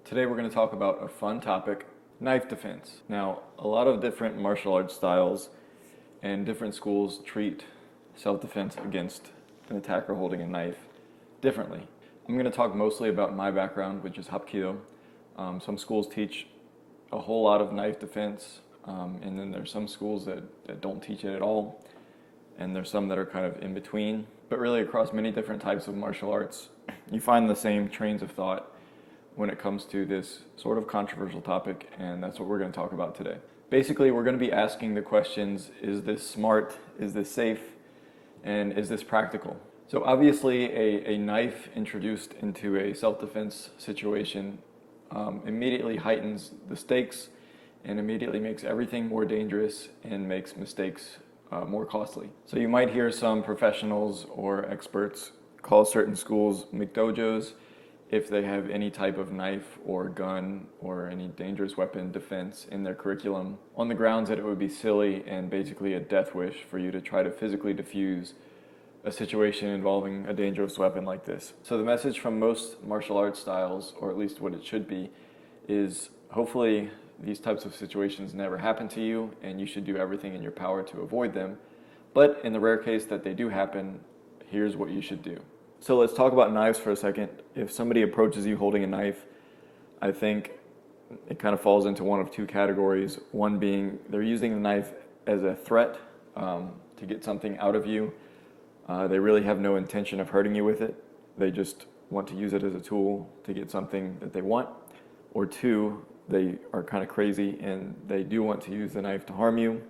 Today we're going to talk about a fun topic, knife defense. Now, a lot of different martial arts styles and different schools treat self-defense against an attacker holding a knife differently. I'm going to talk mostly about my background, which is Hapkido. Some schools teach a whole lot of knife defense, and then there's some schools that don't teach it at all, and there's some that are kind of in between. But really across many different types of martial arts, you find the same trains of thought when it comes to this sort of controversial topic, and that's what we're going to talk about today. Basically, we're going to be asking the questions, is this smart, is this safe, and is this practical? So obviously a knife introduced into a self-defense situation immediately heightens the stakes and immediately makes everything more dangerous and makes mistakes more costly. So you might hear some professionals or experts call certain schools McDojos if they have any type of knife or gun or any dangerous weapon defense in their curriculum, on the grounds that it would be silly and basically a death wish for you to try to physically defuse a situation involving a dangerous weapon like this. So the message from most martial arts styles, or at least what it should be, is hopefully these types of situations never happen to you and you should do everything in your power to avoid them. But in the rare case that they do happen, here's what you should do. So let's talk about knives for a second. If somebody approaches you holding a knife, I think it kind of falls into one of two categories. One being they're using the knife as a threat to get something out of you. They really have no intention of hurting you with it. They just want to use it as a tool to get something that they want. Or two, they are kind of crazy and they do want to use the knife to harm you,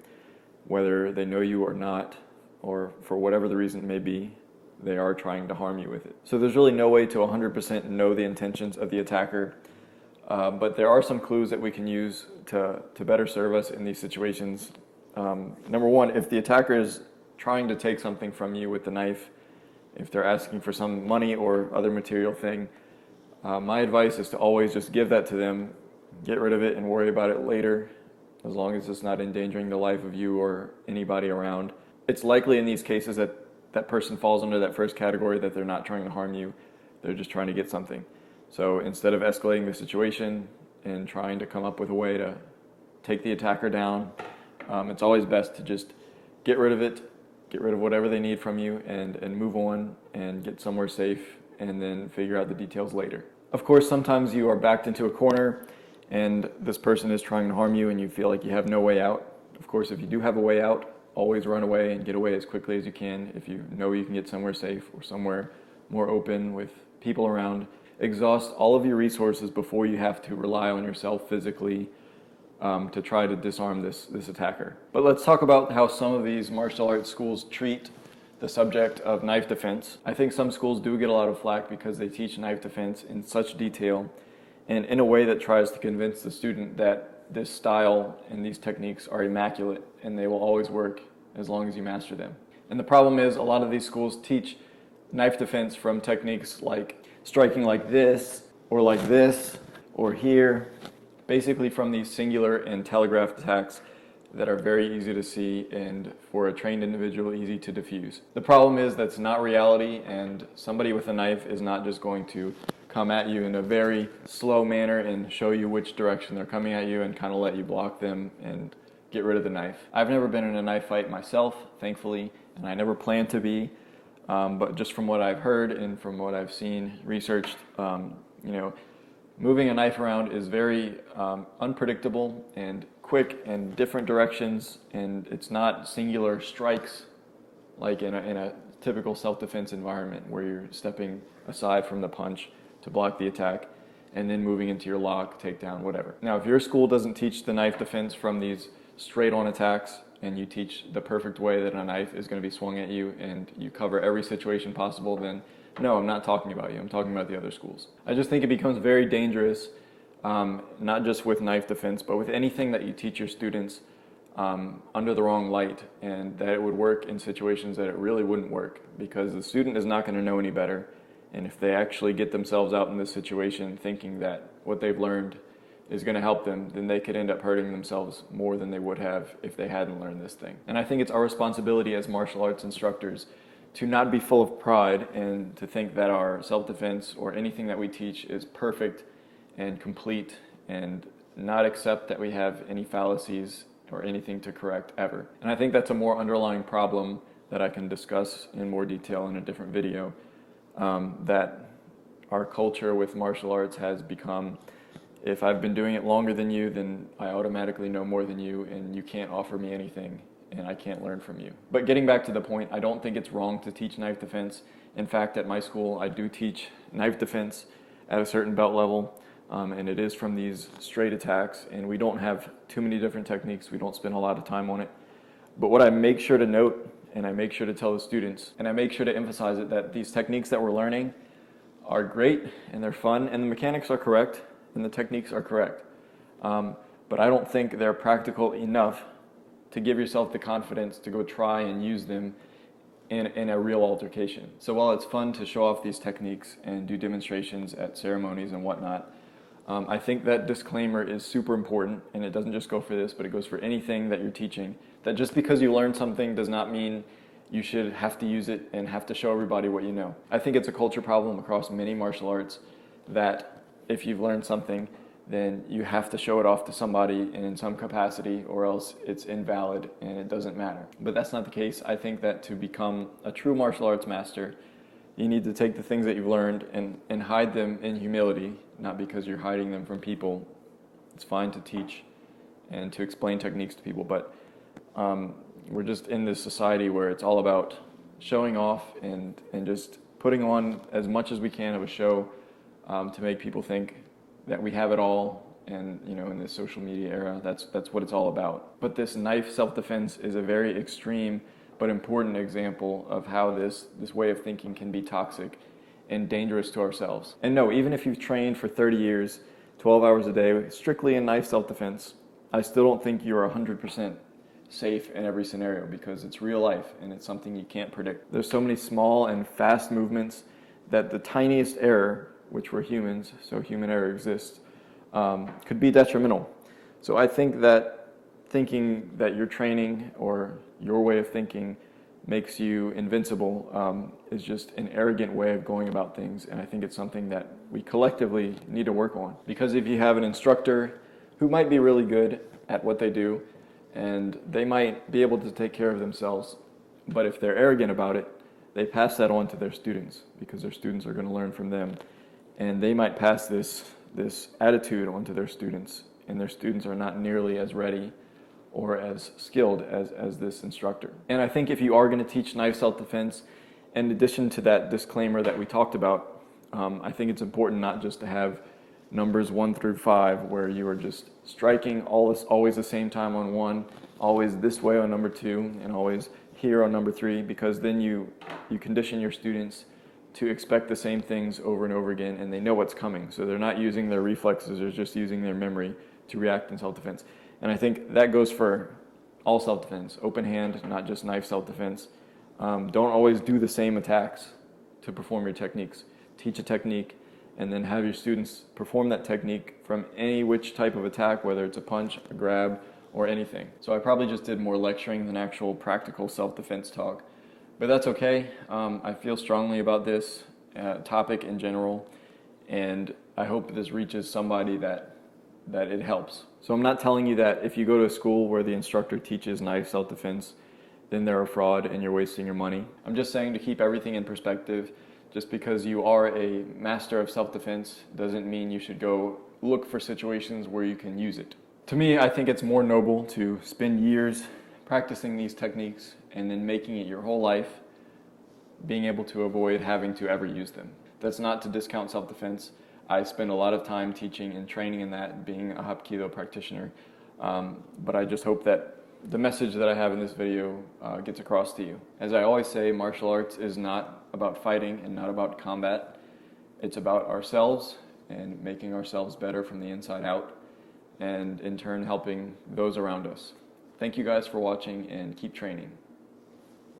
whether they know you or not, or for whatever the reason may be, they are trying to harm you with it. So there's really no way to 100% know the intentions of the attacker, but there are some clues that we can use to better serve us in these situations. Number one, if the attacker is trying to take something from you with the knife, if they're asking for some money or other material thing, my advice is to always just give that to them, get rid of it and worry about it later, as long as it's not endangering the life of you or anybody around. It's likely in these cases that that person falls under that first category, that they're not trying to harm you, they're just trying to get something. So instead of escalating the situation and trying to come up with a way to take the attacker down, it's always best to just get rid of it, get rid of whatever they need from you and move on and get somewhere safe and then figure out the details later. Of course, sometimes you are backed into a corner and this person is trying to harm you and you feel like you have no way out. Of course, if you do have a way out, always run away and get away as quickly as you can if you know you can get somewhere safe or somewhere more open with people around. Exhaust all of your resources before you have to rely on yourself physically to try to disarm this attacker. But let's talk about how some of these martial arts schools treat the subject of knife defense. I think some schools do get a lot of flack because they teach knife defense in such detail and in a way that tries to convince the student that this style and these techniques are immaculate and they will always work as long as you master them. And the problem is a lot of these schools teach knife defense from techniques like striking like this or here, basically from these singular and telegraphed attacks that are very easy to see and for a trained individual easy to diffuse. The problem is that's not reality, and somebody with a knife is not just going to come at you in a very slow manner and show you which direction they're coming at you and kind of let you block them and get rid of the knife. I've never been in a knife fight myself, thankfully, and I never plan to be, but just from what I've heard and from what I've seen, researched, moving a knife around is very unpredictable and quick and different directions, and it's not singular strikes like in a typical self-defense environment where you're stepping aside from the punch to block the attack and then moving into your lock, takedown, whatever. Now, if your school doesn't teach the knife defense from these straight-on attacks and you teach the perfect way that a knife is going to be swung at you and you cover every situation possible, then no, I'm not talking about you. I'm talking about the other schools. I just think it becomes very dangerous, not just with knife defense, but with anything that you teach your students under the wrong light, and that it would work in situations that it really wouldn't work, because the student is not going to know any better. And if they actually get themselves out in this situation thinking that what they've learned is going to help them, then they could end up hurting themselves more than they would have if they hadn't learned this thing. And I think it's our responsibility as martial arts instructors to not be full of pride and to think that our self-defense or anything that we teach is perfect and complete and not accept that we have any fallacies or anything to correct ever. And I think that's a more underlying problem that I can discuss in more detail in a different video, that our culture with martial arts has become, if I've been doing it longer than you, then I automatically know more than you, and you can't offer me anything, and I can't learn from you. But getting back to the point, I don't think it's wrong to teach knife defense. In fact, at my school, I do teach knife defense at a certain belt level, and it is from these straight attacks, and we don't have too many different techniques. We don't spend a lot of time on it. But what I make sure to note, and I make sure to tell the students, and I make sure to emphasize it, that these techniques that we're learning are great, and they're fun, and the mechanics are correct, and the techniques are correct. But I don't think they're practical enough to give yourself the confidence to go try and use them in a real altercation. So while it's fun to show off these techniques and do demonstrations at ceremonies and whatnot, I think that disclaimer is super important, and it doesn't just go for this, but it goes for anything that you're teaching. That just because you learn something does not mean you should have to use it and have to show everybody what you know. I think it's a culture problem across many martial arts that if you've learned something, then you have to show it off to somebody and in some capacity, or else it's invalid and it doesn't matter. But that's not the case. I think that to become a true martial arts master, you need to take the things that you've learned and hide them in humility, not because you're hiding them from people. It's fine to teach and to explain techniques to people, but we're just in this society where it's all about showing off and just putting on as much as we can of a show to make people think that we have it all. And in this social media era, that's what it's all about. But this knife self-defense is a very extreme but important example of how this way of thinking can be toxic and dangerous to ourselves. And no, even if you've trained for 30 years, 12 hours a day, strictly in knife self-defense, I still don't think you're 100% safe in every scenario, because it's real life and it's something you can't predict. There's so many small and fast movements that the tiniest error, which we're humans, so human error exists, could be detrimental. So I think that thinking that your training or your way of thinking makes you invincible is just an arrogant way of going about things, and I think it's something that we collectively need to work on. Because if you have an instructor who might be really good at what they do, and they might be able to take care of themselves, but if they're arrogant about it, they pass that on to their students, because their students are going to learn from them, and they might pass this attitude onto their students, and their students are not nearly as ready or as skilled as this instructor. And I think if you are going to teach knife self-defense, in addition to that disclaimer that we talked about, I think it's important not just to have numbers 1 through 5 where you are just striking always the same time on 1, always this way on number 2, and always here on number 3, because then you condition your students to expect the same things over and over again, and they know what's coming. So they're not using their reflexes, they're just using their memory to react in self-defense. And I think that goes for all self-defense, open hand, not just knife self-defense. Don't always do the same attacks to perform your techniques. Teach a technique and then have your students perform that technique from any which type of attack, whether it's a punch, a grab, or anything. So I probably just did more lecturing than actual practical self-defense talk. But that's okay. I feel strongly about this topic in general, and I hope this reaches somebody that it helps. So I'm not telling you that if you go to a school where the instructor teaches knife self-defense, then they're a fraud and you're wasting your money. I'm just saying to keep everything in perspective. Just because you are a master of self-defense doesn't mean you should go look for situations where you can use it. To me, I think it's more noble to spend years practicing these techniques and then making it your whole life, being able to avoid having to ever use them. That's not to discount self-defense. I spend a lot of time teaching and training in that, being a Hapkido practitioner. But I just hope that the message that I have in this video gets across to you. As I always say, martial arts is not about fighting and not about combat. It's about ourselves and making ourselves better from the inside out, and in turn helping those around us. Thank you guys for watching, and keep training.